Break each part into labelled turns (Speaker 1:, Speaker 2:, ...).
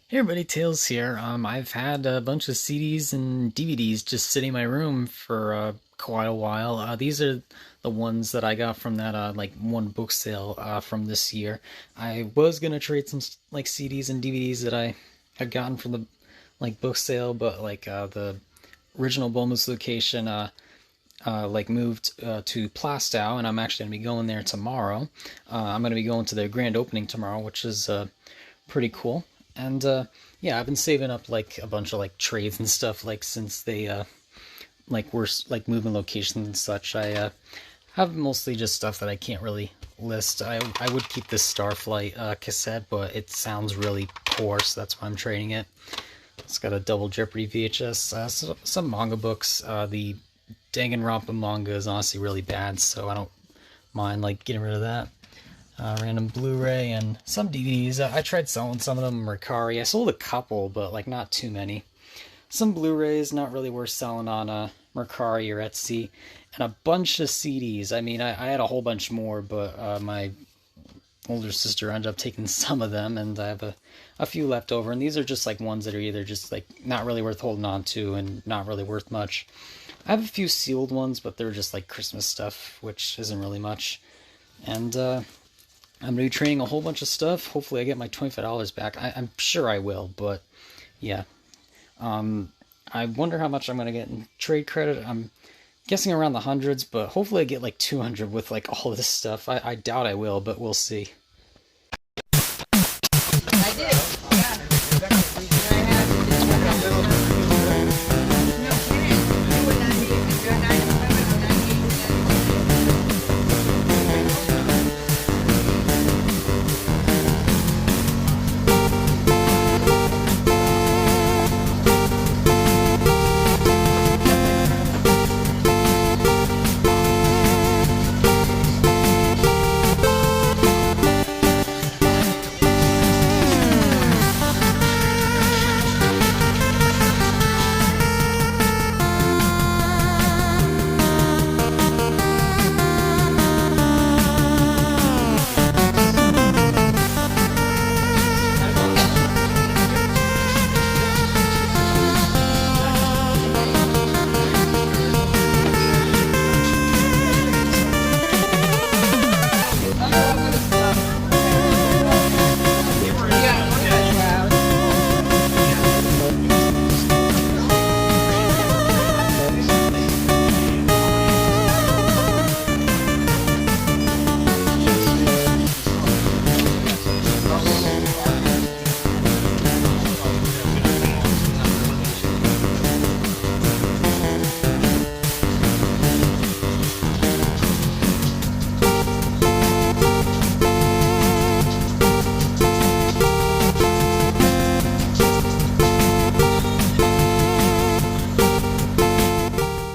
Speaker 1: Hey everybody, Tails here. I've had a bunch of CDs and DVDs just sitting in my room for quite a while. These are the ones that I got from that like one book sale from this year. I was gonna trade some like CDs and DVDs that I had gotten from the like book sale, but like the original Bullmoose location like moved to Plaistow, and I'm actually gonna be going there tomorrow. I'm gonna be going to their grand opening tomorrow, which is pretty cool. And yeah, I've been saving up like a bunch of like trades and stuff like since they like were like moving locations and such. I have mostly just stuff that I can't really list. I would keep this Starflight cassette, but it sounds really poor, so that's why I'm trading it. It's got a double Jeopardy VHS, some manga books. The Danganronpa manga is honestly really bad, so I don't mind like getting rid of that. Random Blu-ray and some DVDs. I tried selling some of them. Mercari. I sold a couple, but like not too many. Some Blu-rays not really worth selling on Mercari or Etsy, and a bunch of CDs. I mean, I had a whole bunch more, but my older sister ended up taking some of them, and I have a few left over. And these are just like ones that are either just like not really worth holding on to and not really worth much. I have a few sealed ones, but they're just like Christmas stuff, which isn't really much. And I'm going to be trading a whole bunch of stuff. Hopefully I get my $25 back. I'm sure I will, but yeah. I wonder how much I'm going to get in trade credit. I'm guessing around the hundreds, but hopefully I get like 200 with like all of this stuff. I doubt I will, but we'll see.
Speaker 2: I did. Yeah. I have. No kidding. You would not be if you're 97 or 98%.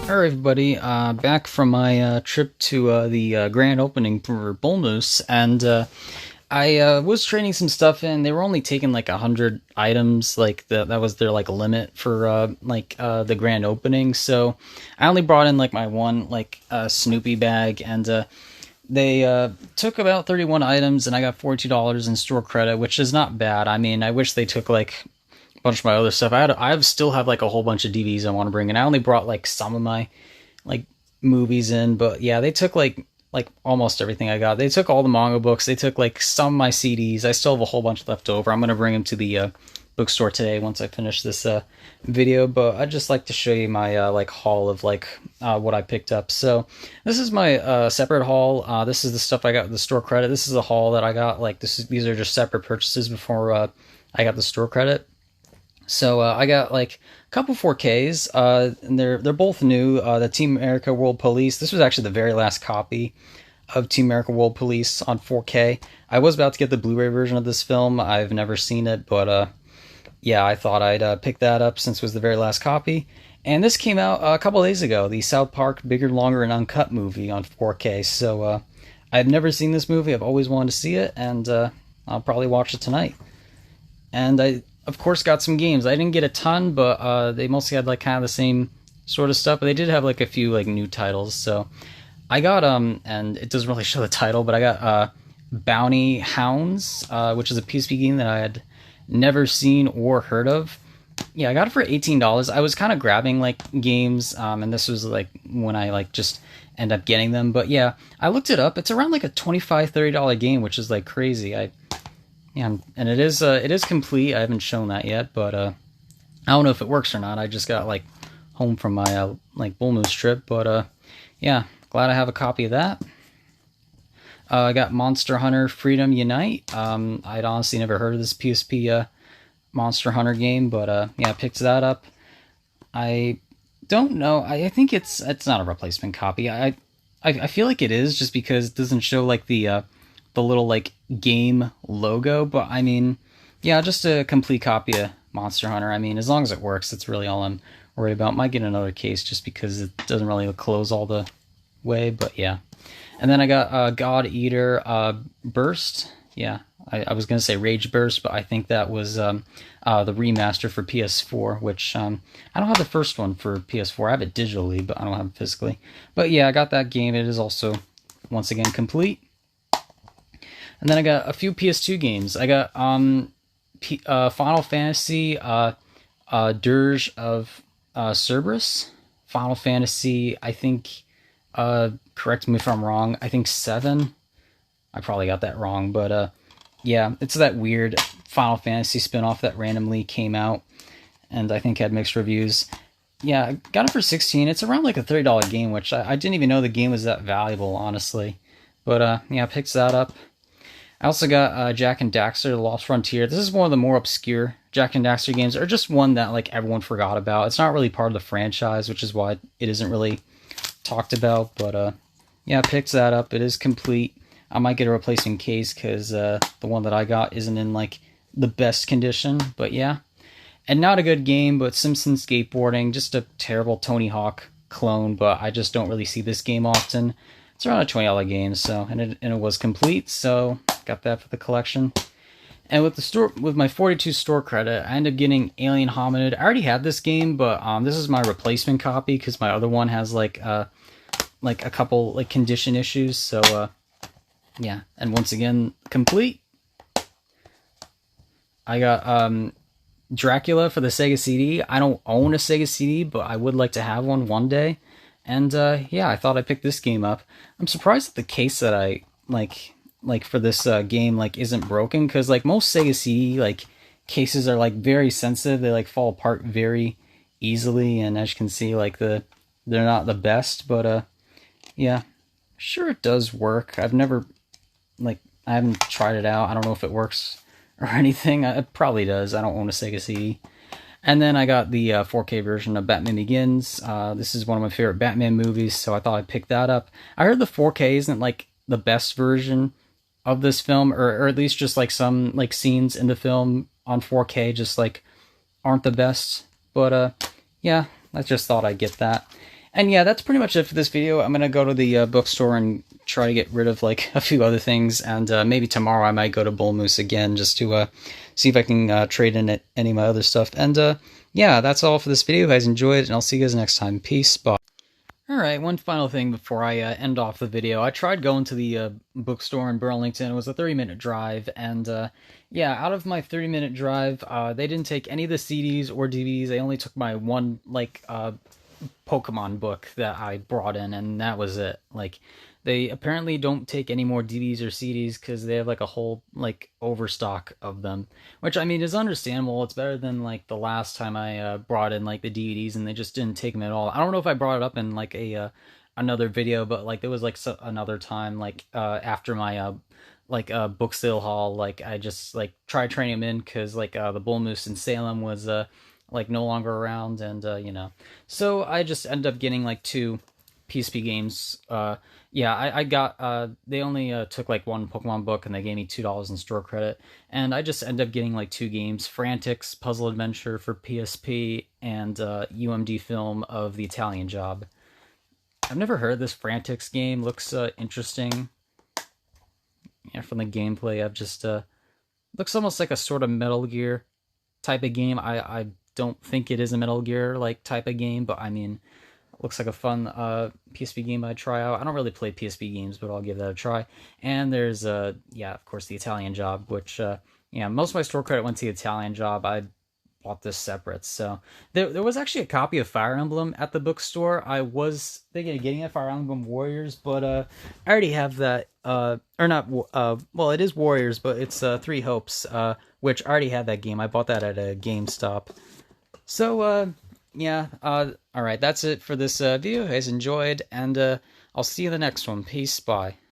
Speaker 1: Alright everybody, back from my trip to the grand opening for Bullmoose, and I was trading some stuff in. They were only taking like 100 items, like that was their like limit for the grand opening. So I only brought in like my one like Snoopy bag, and they took about 31 items, and I got $42 in store credit, which is not bad. I mean, I wish they took like a bunch of my other stuff. I still have like a whole bunch of DVDs I want to bring in. I only brought like some of my like movies in, but yeah, they took like almost everything I got. They took all the manga books. They took like some of my CDs. I still have a whole bunch left over. I'm gonna bring them to the bookstore today once I finish this video. But I'd just like to show you my like haul of like what I picked up. So this is my separate haul. This is the stuff I got with the store credit. This is the haul that I got. Like these are just separate purchases before I got the store credit. So I got like a couple 4Ks, and they're both new. The Team America World Police. This was actually the very last copy of Team America World Police on 4K. I was about to get the Blu-ray version of this film. I've never seen it, but yeah, I thought I'd pick that up since it was the very last copy. And this came out a couple days ago, the South Park Bigger, Longer, and Uncut movie on 4K. So I've never seen this movie. I've always wanted to see it, and I'll probably watch it tonight. And I, of course, got some games. I didn't get a ton, but they mostly had like kind of the same sort of stuff. But they did have like a few like new titles. So I got and it doesn't really show the title, but I got Bounty Hounds, which is a PSP game that I had never seen or heard of. Yeah, I got it for $18. I was kind of grabbing like games, and this was like when I like just end up getting them. But yeah, I looked it up. It's around like a $25-$30 game, which is like crazy. Yeah, and it is complete. I haven't shown that yet, but I don't know if it works or not. I just got like home from my like Bullmoose trip, but yeah, glad I have a copy of that. I got Monster Hunter Freedom Unite. I'd honestly never heard of this PSP Monster Hunter game, but yeah, I picked that up. I don't know. I think it's not a replacement copy. I feel like it is just because it doesn't show like the little like game logo. But I mean, yeah, just a complete copy of Monster Hunter. I mean, as long as it works, that's really all I'm worried about. Might get another case just because it doesn't really close all the way. But yeah, and then I got God Eater Burst. Yeah, I was going to say Rage Burst, but I think that was the remaster for PS4, which I don't have the first one for PS4. I have it digitally, but I don't have it physically. But yeah, I got that game. It is also, once again, complete. And then I got a few PS2 games. I got Final Fantasy Dirge of Cerberus. Final Fantasy, I think, correct me if I'm wrong, I think 7. I probably got that wrong, but yeah, it's that weird Final Fantasy spinoff that randomly came out, and I think had mixed reviews. Yeah, I got it for 16. It's around like a $30 game, which I didn't even know the game was that valuable, honestly. But yeah, I picked that up. I also got Jak and Daxter: The Lost Frontier. This is one of the more obscure Jak and Daxter games, or just one that like everyone forgot about. It's not really part of the franchise, which is why it isn't really talked about. But yeah, I picked that up. It is complete. I might get a replacement case because the one that I got isn't in like the best condition. But yeah, and not a good game, but Simpsons Skateboarding, just a terrible Tony Hawk clone. But I just don't really see this game often. It's around a $20 game, so and it was complete, so got that for the collection. And with my 42 store credit, I ended up getting Alien Hominid. I already had this game, but this is my replacement copy because my other one has like a couple like condition issues. So yeah, and once again, complete. I got Dracula for the Sega CD. I don't own a Sega CD, but I would like to have one day. And yeah, I thought I picked this game up. I'm surprised that the case that I like for this game like isn't broken, because like most Sega CD like cases are like very sensitive. They like fall apart very easily, and as you can see, like they're not the best. But yeah, sure it does work. I've never I haven't tried it out. I don't know if it works or anything. It probably does. I don't own a Sega CD. And then I got the 4K version of Batman Begins. This is one of my favorite Batman movies, so I thought I'd pick that up. I heard the 4K isn't like the best version of this film, or at least just like some like scenes in the film on 4K just like aren't the best. But yeah, I just thought I'd get that. And yeah, that's pretty much it for this video. I'm gonna go to the bookstore and try to get rid of like a few other things, and maybe tomorrow I might go to Bullmoose again just to see if I can trade in any of my other stuff. And yeah, that's all for this video. If you guys enjoyed, and I'll see you guys next time. Peace. Bye. Alright, one final thing before I end off the video. I tried going to the bookstore in Burlington. It was a 30-minute drive, and yeah, out of my 30-minute drive, they didn't take any of the CDs or DVDs. They only took my one Pokemon book that I brought in, and that was it. Like, they apparently don't take any more DVDs or CDs because they have like a whole like overstock of them, which I mean is understandable. It's better than like the last time I brought in like the DVDs and they just didn't take them at all. I don't know if I brought it up in like a another video, but like there was like another time like after my book sale haul, like I just like tried trading them in because like the Bullmoose in Salem was like no longer around, and you know, so I just ended up getting like 2 PSP games. Yeah, I got they only took like one Pokemon book and they gave me $2 in store credit, and I just ended up getting like 2 games: Frantics Puzzle Adventure for PSP and UMD Film of The Italian Job. I've never heard of this Frantics game. Looks interesting. Yeah, from the gameplay, I've just looks almost like a sort of Metal Gear type of game. I don't think it is a Metal Gear like type of game, but I mean, looks like a fun PSP game I'd try out. I don't really play PSP games, but I'll give that a try. And there's yeah, of course, The Italian Job, which Yeah, most of my store credit went to the Italian job. I bought this separate. So there was actually a copy of Fire Emblem at the bookstore. I was thinking of getting it, Fire Emblem Warriors, but I already have that. Or not. Well, it is Warriors, but it's Three Hopes. Which I already had that game. I bought that at a GameStop. So yeah. All right. That's it for this video. You guys enjoyed, and I'll see you in the next one. Peace. Bye.